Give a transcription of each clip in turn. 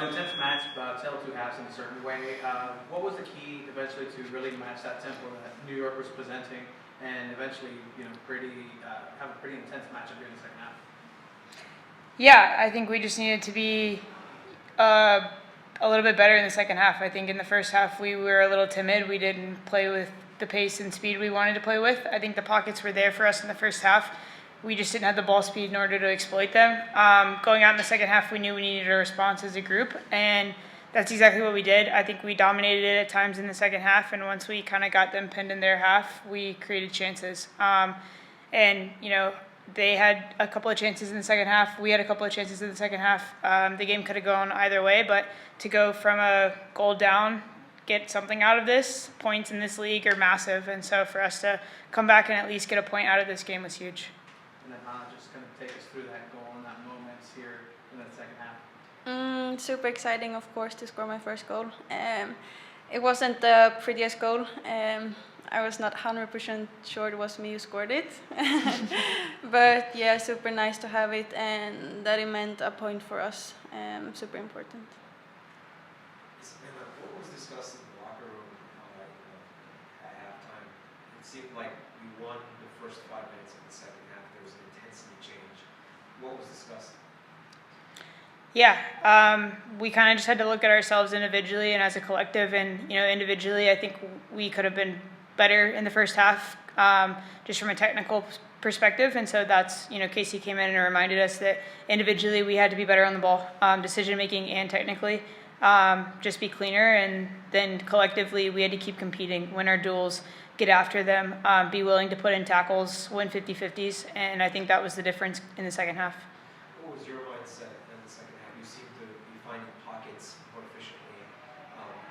an intense match, tale of two halves in a certain way. What was the key eventually to really match that tempo that New York was presenting, and eventually, have a pretty intense matchup during the second half? Yeah, I think we just needed to be a little bit better in the second half. I think in the first half we were a little timid. We didn't play with the pace and speed we wanted to play with. I think the pockets were there for us in the first half. We just didn't have the ball speed in order to exploit them. Going out in the second half, we knew we needed a response as a group, and that's exactly what we did. I think we dominated it at times in the second half, and once we kind of got them pinned in their half, we created chances. They had a couple of chances in the second half. We had a couple of chances in the second half. The game could have gone either way, but to go from a goal down, get something out of this, points in this league are massive. And so for us to come back and at least get a point out of this game was huge. And then Hanna, just kind of take us through that goal and that moment here in the second half. Super exciting, of course, to score my first goal. It wasn't the prettiest goal. I was not 100% sure it was me who scored it. But yeah, super nice to have it, and that it meant a point for us. Super important. Savannah, what was discussed in the locker room at halftime? It seemed like we won the first 5 minutes of the second half. There was an intensity change. What was discussed? Yeah, we kind of just had to look at ourselves individually and as a collective. And individually, I think we could have been better in the first half, just from a technical perspective. And so that's, Casey came in and reminded us that individually we had to be better on the ball, decision making and technically, just be cleaner. And then collectively we had to keep competing, win our duels, get after them, be willing to put in tackles, win 50-50s. And I think that was the difference in the second half. What was your mindset in the second half? You seemed to be finding pockets more efficiently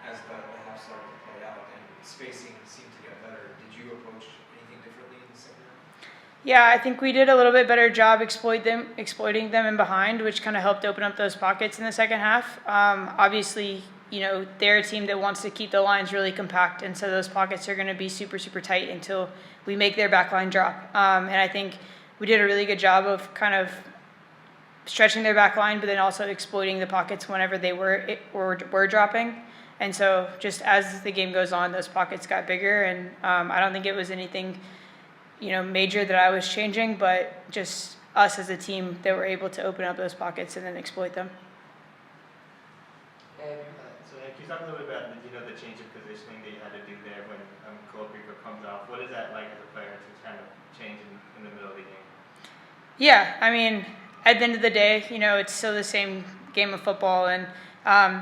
as the half started to play out, and spacing seemed to get better. Did you approach anything differently in the second half? Yeah, I think we did a little bit better job exploiting them in behind, which kind of helped open up those pockets in the second half. Obviously, they're a team that wants to keep the lines really compact, and so those pockets are going to be super, super tight until we make their back line drop. And I think we did a really good job of kind of stretching their back line, but then also exploiting the pockets whenever they were dropping. And so just as the game goes on, those pockets got bigger, and I don't think it was anything major that I was changing, but just us as a team that were able to open up those pockets and then exploit them. So can you talk a little bit about the change of positioning that you had to do there when Rico comes off? What is that like as a player to kind of change in the middle of the game? Yeah, I mean, at the end of the day, it's still the same game of football, and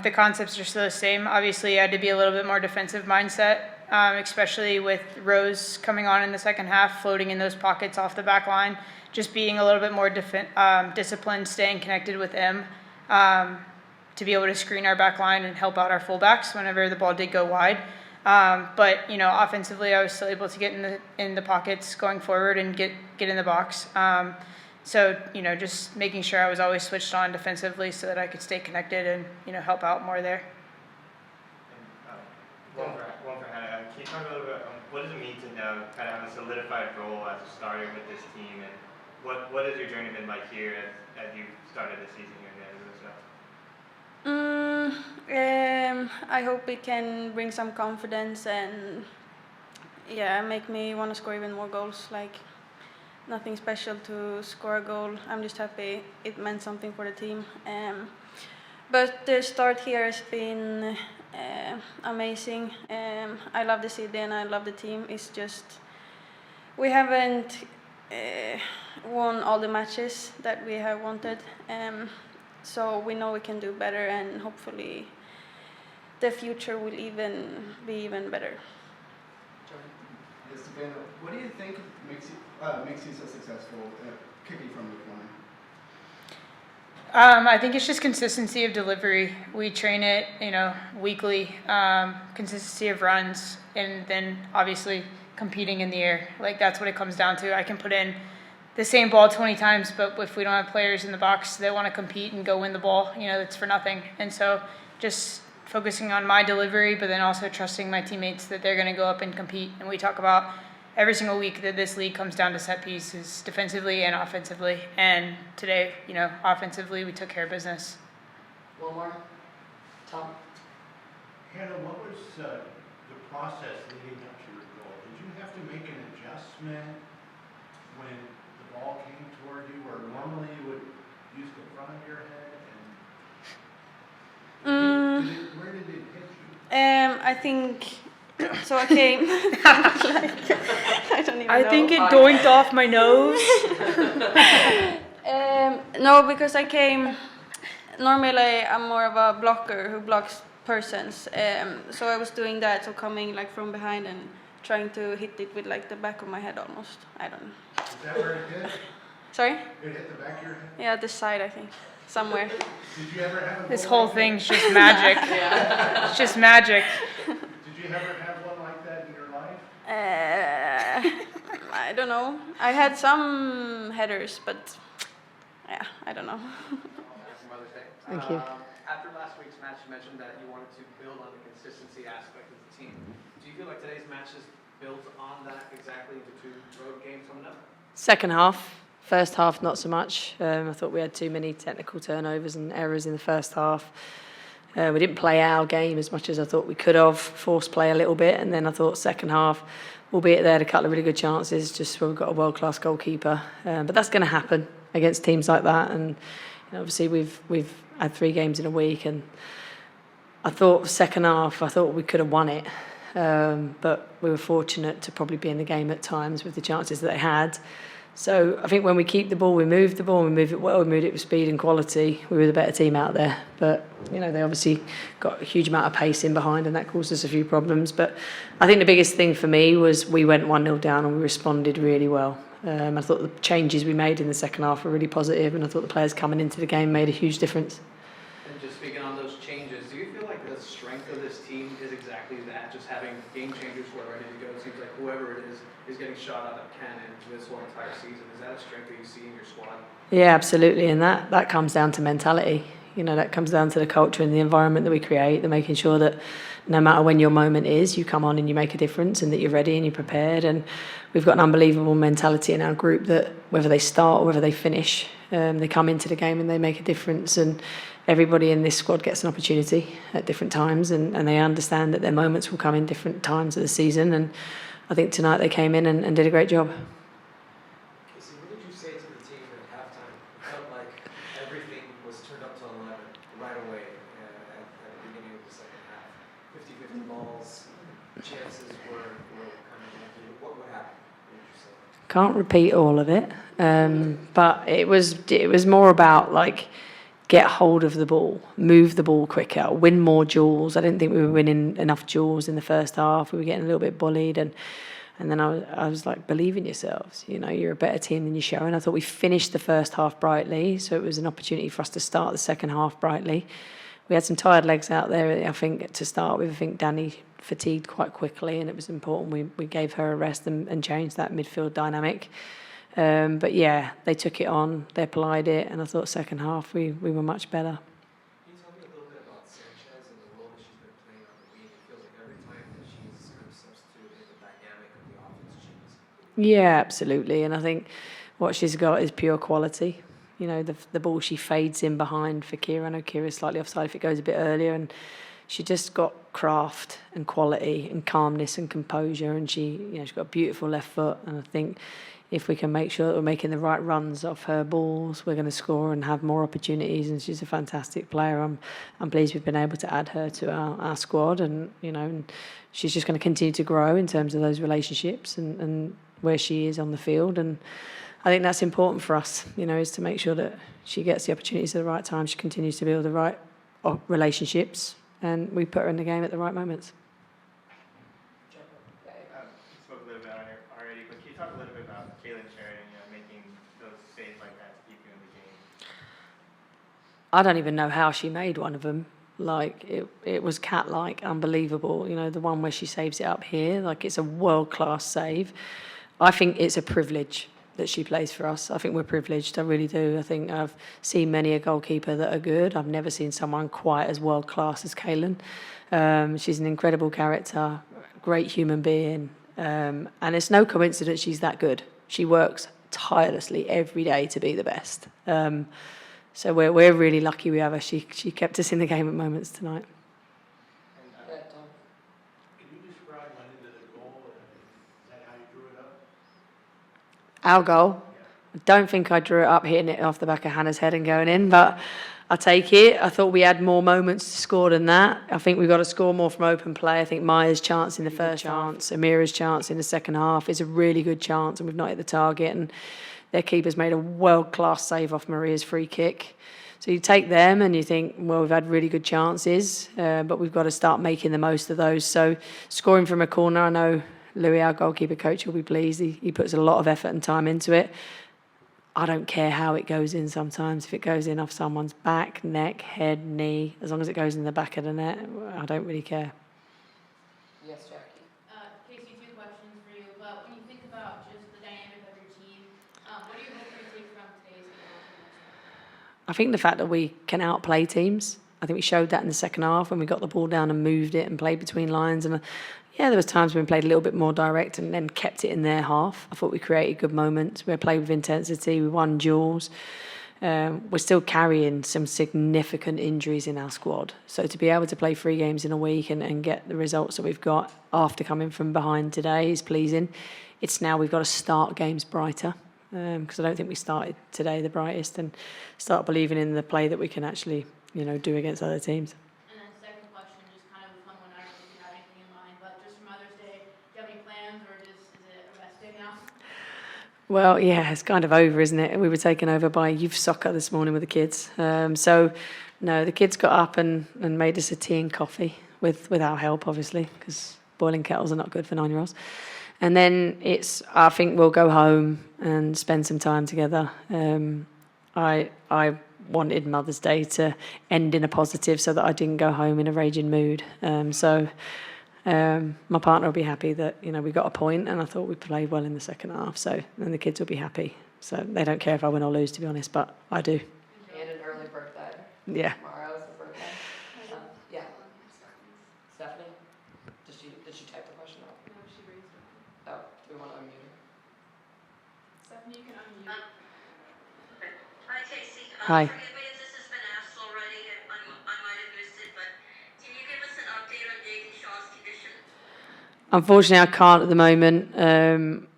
the concepts are still the same. Obviously, I had to be a little bit more defensive mindset, especially with Rose coming on in the second half, floating in those pockets off the back line, just being a little bit more disciplined, staying connected with him to be able to screen our back line and help out our fullbacks whenever the ball did go wide. But offensively, I was still able to get in the pockets going forward and get in the box. So just making sure I was always switched on defensively so that I could stay connected and help out more there. And, one for Hanna. Can you talk a little bit what does it mean to now kind of have a solidified role as a starter with this team, and what has your journey been like here as you started the season here in the I hope it can bring some confidence and make me want to score even more goals. Like, nothing special to score a goal. I'm just happy it meant something for the team. But the start here has been amazing. I love the city and I love the team. It's just we haven't won all the matches that we have wanted. So we know we can do better, and hopefully the future will be even better. Savannah, what do you think makes you so successful at kicking from the corner? I think it's just consistency of delivery. We train it, weekly, consistency of runs, and then obviously competing in the air. Like, that's what it comes down to. I can put in the same ball 20 times, but if we don't have players in the box that want to compete and go win the ball, it's for nothing. And so just focusing on my delivery, but then also trusting my teammates that they're going to go up and compete. And we talk about every single week that this league comes down to set pieces, defensively and offensively. And today, offensively, we took care of business. Well, Mark, Tom? Hannah, what was the process leading up to your goal? Did you have to make an adjustment when the ball came toward you, or normally you would use the front of your head? And where did it hit you? I think so. I came. I don't even know. I think it doinked off my nose. No, because I came. Normally, I'm more of a blocker who blocks persons. So I was doing that, so coming like from behind and trying to hit it with like the back of my head almost. I don't know. Is that where it hit? Sorry? It hit the back of your head? Yeah, this side, I think, somewhere. Did you ever have a This goal whole like thing's just magic. It's just magic. that? Did you ever have one like that in your life? I don't know. I had some headers, but yeah, I don't know. Thank you. After last week's match, you mentioned that you wanted to build on the consistency aspect of the team. Do you feel like today's match is built on that exactly into 2 road games coming up? Second half. First half, not so much. I thought we had too many technical turnovers and errors in the first half. We didn't play our game as much as I thought we could have, forced play a little bit, and then I thought second half, albeit they had a couple of really good chances, just where we've got a world-class goalkeeper. But that's going to happen against teams like that, and obviously we've had 3 games in a week, and I thought second half, I thought we could have won it. But we were fortunate to probably be in the game at times with the chances that they had. So I think when we keep the ball, we move the ball, we move it well, we moved it with speed and quality. We were the better team out there. But, they obviously got a huge amount of pace in behind, and that caused us a few problems. But I think the biggest thing for me was we went 1-0 down and we responded really well. I thought the changes we made in the second half were really positive, and I thought the players coming into the game made a huge difference. And just speaking on those changes, do you feel like the strength of this team is exactly that, just having game changers who are ready to go? It seems like whoever it is getting shot out of cannon this whole entire season. Is that a strength that you see in your squad? Yeah, absolutely, and that comes down to mentality. That comes down to the culture and the environment that we create, the making sure that no matter when your moment is, you come on and you make a difference, and that you're ready and you're prepared. And we've got an unbelievable mentality in our group that whether they start or whether they finish, they come into the game and they make a difference. And everybody in this squad gets an opportunity at different times, and they understand that their moments will come in different times of the season. And I think tonight they came in and did a great job. Casey, what did you say to the team at halftime? It felt like everything was turned up to 11 right away at the beginning of the second half. 50-50 balls, chances were coming in. What happened? What did you say? Can't repeat all of it, but it was more about get hold of the ball, move the ball quicker, win more duels. I didn't think we were winning enough duels in the first half. We were getting a little bit bullied, and then I was like, believe in yourselves. You're a better team than you're showing. I thought we finished the first half brightly, so it was an opportunity for us to start the second half brightly. We had some tired legs out there, I think, to start with. I think Danny fatigued quite quickly, and it was important we gave her a rest and changed that midfield dynamic. But yeah, they took it on, they applied it, and I thought second half we were much better. Can you tell me a little bit about Sanchez and the role that she's been playing on the wing? It feels like every time that she's kind of substituted, the dynamic of the offense changes. Yeah, absolutely. And I think what she's got is pure quality. The ball she fades in behind for Kira. I know Kira's slightly offside if it goes a bit earlier, and she just got craft and quality and calmness and composure, and she's got a beautiful left foot. And I think if we can make sure that we're making the right runs off her balls, we're going to score and have more opportunities. And she's a fantastic player. I'm pleased we've been able to add her to our squad, and and she's just going to continue to grow in terms of those relationships and where she is on the field. And I think that's important for us, is to make sure that she gets the opportunities at the right time. She continues to build the right relationships, and we put her in the game at the right moments. You spoke a little bit on it already, but can you talk a little bit about Kaylin Sheridan, making those saves like that to keep you in the game? I don't even know how she made one of them. It was cat-like, unbelievable. The one where she saves it up here, it's a world-class save. I think it's a privilege that she plays for us. I think we're privileged, I really do. I think I've seen many a goalkeeper that are good. I've never seen someone quite as world-class as Kaylin. She's an incredible character, great human being, and it's no coincidence she's that good. She works tirelessly every day to be the best. So we're really lucky we have her. She kept us in the game at moments tonight. Our goal. I don't think I drew it up hitting it off the back of Hannah's head and going in, but I take it. I thought we had more moments to score than that. I think we've got to score more from open play. I think Maya's chance in the first chance, Amira's chance in the second half is a really good chance, and we've not hit the target. And their keeper's made a world-class save off Maria's free kick. So you take them and you think, well, we've had really good chances, but we've got to start making the most of those. So scoring from a corner, I know Louis, our goalkeeper coach, will be pleased. He puts a lot of effort and time into it. I don't care how it goes in sometimes. If it goes in off someone's back, neck, head, knee, as long as it goes in the back of the net, I don't really care. Yes, Jackie. Casey, 2 questions for you. But when you think about just the dynamic of your team, what do you hope to take from today's game? I think the fact that we can outplay teams. I think we showed that in the second half when we got the ball down and moved it and played between lines. And yeah, there was times when we played a little bit more direct and then kept it in their half. I thought we created good moments. We played with intensity. We won duels. We're still carrying some significant injuries in our squad. So to be able to play 3 games in a week and get the results that we've got after coming from behind today is pleasing. It's now we've got to start games brighter, because I don't think we started today the brightest, and start believing in the play that we can actually, do against other teams. And then second question, just kind of a fun one. I don't know if you have anything in mind, but just for Mother's Day, do you have any plans, or just is it a rest day now? Well, yeah, it's kind of over, isn't it? We were taken over by youth soccer this morning with the kids. So, no, the kids got up and made us a tea and coffee with our help, obviously, because boiling kettles are not good for 9-year-olds. And then I think we'll go home and spend some time together. I wanted Mother's Day to end in a positive so that I didn't go home in a raging mood. My partner will be happy that, we got a point, and I thought we played well in the second half. So, and the kids will be happy. So they don't care if I win or lose, to be honest, but I do. And an early birthday. Yeah. Tomorrow's the birthday. Yeah. Stephanie? Did she type the question up? No, she raised her. Oh, do we want to unmute her? Stephanie, you can unmute. Hi, Casey. Hi. Forgive me if this has been asked already. I might have missed it, but can you give us an update on David Shaw's condition? Unfortunately, I can't at the moment.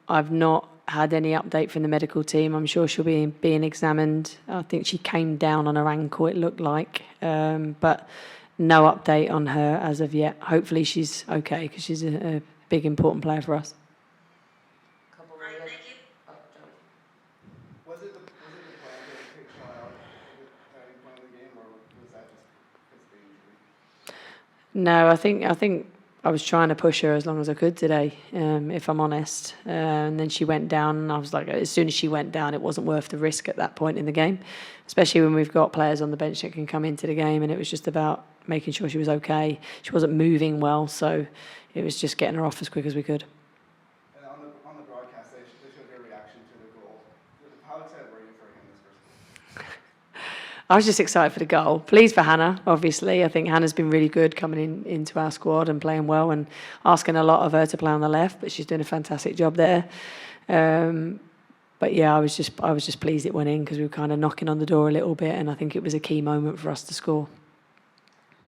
I've not had any update from the medical team. I'm sure she'll be being examined. I think she came down on her ankle, it looked like. But no update on her as of yet. Hopefully she's okay, because she's a big, important player for us. Right, thank you. Was it the plan to take Shaw out at any point in the game, or was that just because of the injury? No, I think I was trying to push her as long as I could today, if I'm honest. And then she went down, and I was like, as soon as she went down, it wasn't worth the risk at that point in the game, especially when we've got players on the bench that can come into the game. And it was just about making sure she was okay. She wasn't moving well, so it was just getting her off as quick as we could. And on the broadcast, they showed their reaction to the goal. How excited were you for him this first game? I was just excited for the goal. Pleased for Hannah, obviously. I think Hannah's been really good coming into our squad and playing well, and asking a lot of her to play on the left, but she's doing a fantastic job there. But yeah, I was just pleased it went in, because we were kind of knocking on the door a little bit, and I think it was a key moment for us to score.